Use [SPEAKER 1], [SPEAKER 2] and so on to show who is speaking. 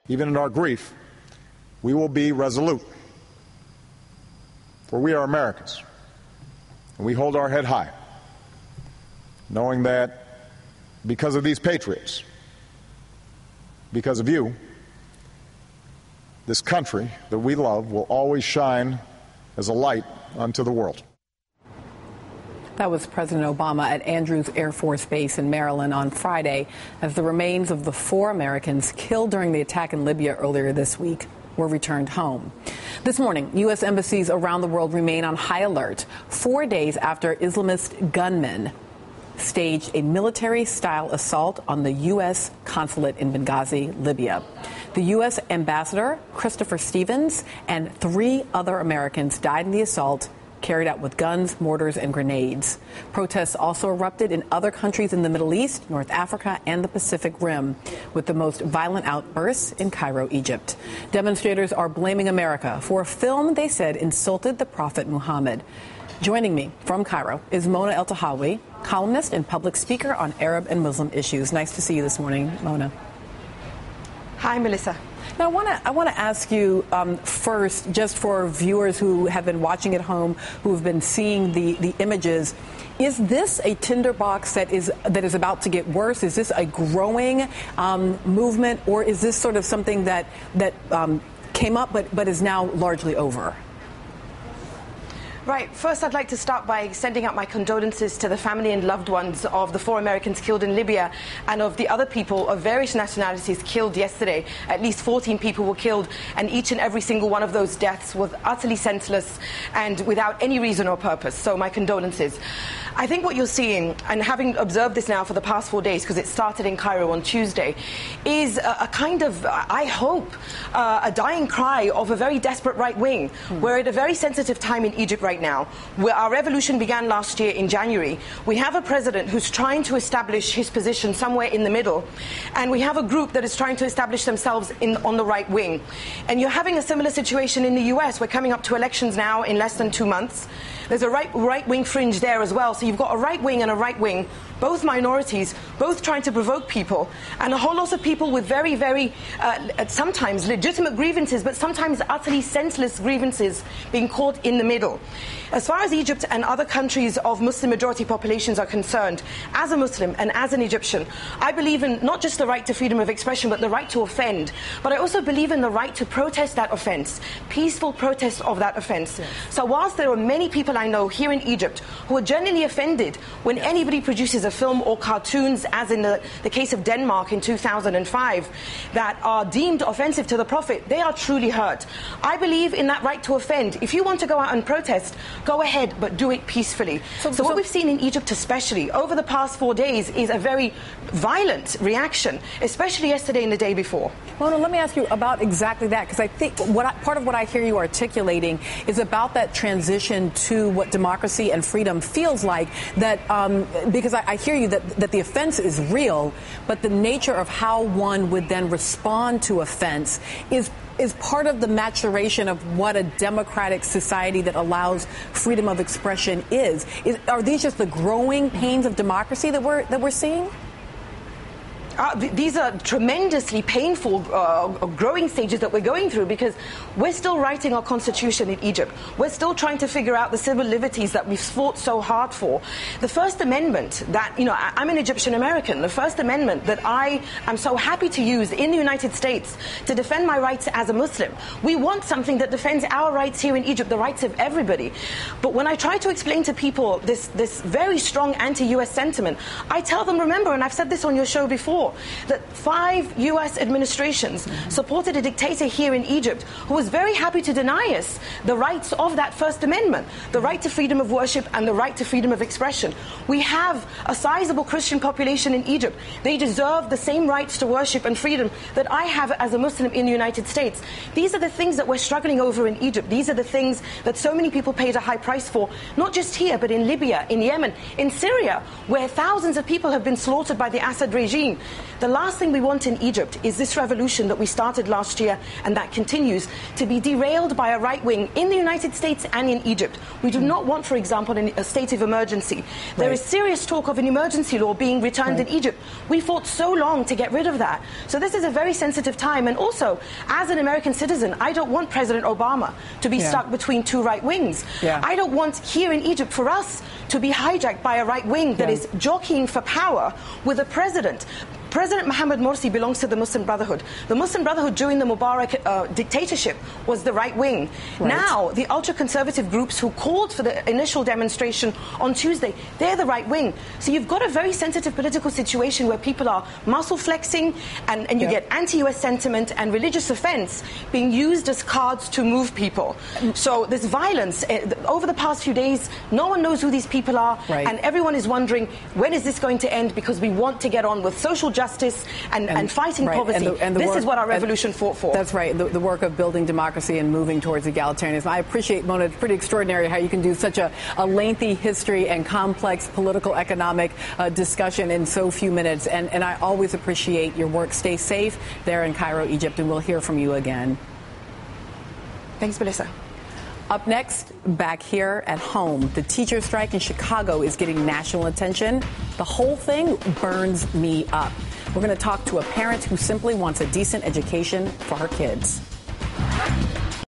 [SPEAKER 1] even in our grief, we will be resolute. For we are Americans, and we hold our head high, knowing that because of these patriots, because of you, this country that we love will always shine as a light unto the world.
[SPEAKER 2] That was President Obama at Andrews Air Force Base in Maryland on Friday as the remains of the 4 Americans killed during the attack in Libya earlier this week were returned home. This morning, U.S. embassies around the world remain on high alert 4 days after Islamist gunmen staged a military-style assault on the U.S. consulate in Benghazi, Libya. The U.S. ambassador, Christopher Stevens, and 3 other Americans died in the assault, carried out with guns, mortars, and grenades. Protests also erupted in other countries in the Middle East, North Africa, and the Pacific Rim, with the most violent outbursts in Cairo, Egypt. Demonstrators are blaming America for a film they said insulted the Prophet Muhammad. Joining me from Cairo is Mona Al-Tahawy, columnist and public speaker on Arab and Muslim issues. Nice to see you this morning, Mona.
[SPEAKER 3] Hi, Melissa.
[SPEAKER 2] Now, I want to ask you first, just for viewers who have been watching at home, who have been seeing the images, is this a tinderbox that is about to get worse? Is this a growing movement, or is this sort of something that came up but is now largely over?
[SPEAKER 3] Right. First, I'd like to start by sending out my condolences to the family and loved ones of the 4 Americans killed in Libya and of the other people of various nationalities killed yesterday. At least 14 people were killed, and each and every single one of those deaths was utterly senseless and without any reason or purpose. So my condolences. I think what you're seeing, and having observed this now for the past 4 days, because it started in Cairo on Tuesday, is a kind of, I hope, a dying cry of a very desperate right wing. We're at a very sensitive time in Egypt right now, where our revolution began last year in January. We have a president who's trying to establish his position somewhere in the middle, and we have a group that is trying to establish themselves on the right wing. And you're having a similar situation in the US. We're coming up to elections now in less than 2 months. There's a right-wing fringe there as well. So you've got a right wing and a right wing, both minorities, both trying to provoke people, and a whole lot of people with very, very, sometimes legitimate grievances, but sometimes utterly senseless grievances being caught in the middle. As far as Egypt and other countries of Muslim-majority populations are concerned, as a Muslim and as an Egyptian, I believe in not just the right to freedom of expression, but the right to offend. But I also believe in the right to protest that offence, peaceful protest of that offence. Yes. So whilst there are many people I know here in Egypt who are genuinely offended when anybody produces a film or cartoons, as in the case of Denmark in 2005, that are deemed offensive to the Prophet, they are truly hurt. I believe in that right to offend. If you want to go out and protest, go ahead, but do it peacefully. So what we've seen in Egypt especially over the past 4 days is a very violent reaction, especially yesterday and the day before.
[SPEAKER 2] Mona, let me ask you about exactly that, because I think part of what I hear you articulating is about that transition to what democracy and freedom feels like, that because I hear you that the offense is real, but the nature of how one would then respond to offense is part of the maturation of what a democratic society that allows freedom of expression is. Are these just the growing pains of democracy that we're seeing?
[SPEAKER 3] These are tremendously painful growing stages that we're going through, because we're still writing our constitution in Egypt. We're still trying to figure out the civil liberties that we've fought so hard for. The First Amendment that, I'm an Egyptian American. The First Amendment that I am so happy to use in the United States to defend my rights as a Muslim. We want something that defends our rights here in Egypt, the rights of everybody. But when I try to explain to people this very strong anti-US sentiment, I tell them, remember, and I've said this on your show before, that 5 U.S. administrations supported a dictator here in Egypt who was very happy to deny us the rights of that First Amendment, the right to freedom of worship and the right to freedom of expression. We have a sizable Christian population in Egypt. They deserve the same rights to worship and freedom that I have as a Muslim in the United States. These are the things that we're struggling over in Egypt. These are the things that so many people paid a high price for, not just here, but in Libya, in Yemen, in Syria, where thousands of people have been slaughtered by the Assad regime. The last thing we want in Egypt is this revolution that we started last year and that continues to be derailed by a right wing in the United States and in Egypt. We do not want, for example, a state of emergency. There is serious talk of an emergency law being returned in Egypt. We fought so long to get rid of that. So this is a very sensitive time. And also, as an American citizen, I don't want President Obama to be stuck between two right wings. I don't want here in Egypt for us to be hijacked by a right wing that is jockeying for power with a president. President Mohammed Morsi belongs to the Muslim Brotherhood. The Muslim Brotherhood during the Mubarak dictatorship was the right wing. Now, the ultra-conservative groups who called for the initial demonstration on Tuesday, they're the right wing. So you've got a very sensitive political situation where people are muscle flexing and you get anti-US sentiment and religious offense being used as cards to move people. So this violence, over the past few days, no one knows who these people are, and everyone is wondering, when is this going to end? Because we want to get on with social justice and fighting poverty. And this is what our revolution fought for.
[SPEAKER 2] That's right, the work of building democracy and moving towards egalitarianism. I appreciate, Mona, it's pretty extraordinary how you can do such a lengthy history and complex political economic discussion in so few minutes. And I always appreciate your work. Stay safe there in Cairo, Egypt, and we'll hear from you again.
[SPEAKER 3] Thanks, Melissa.
[SPEAKER 2] Up next, back here at home, the teacher strike in Chicago is getting national attention. The whole thing burns me up. We're going to talk to a parent who simply wants a decent education for her kids.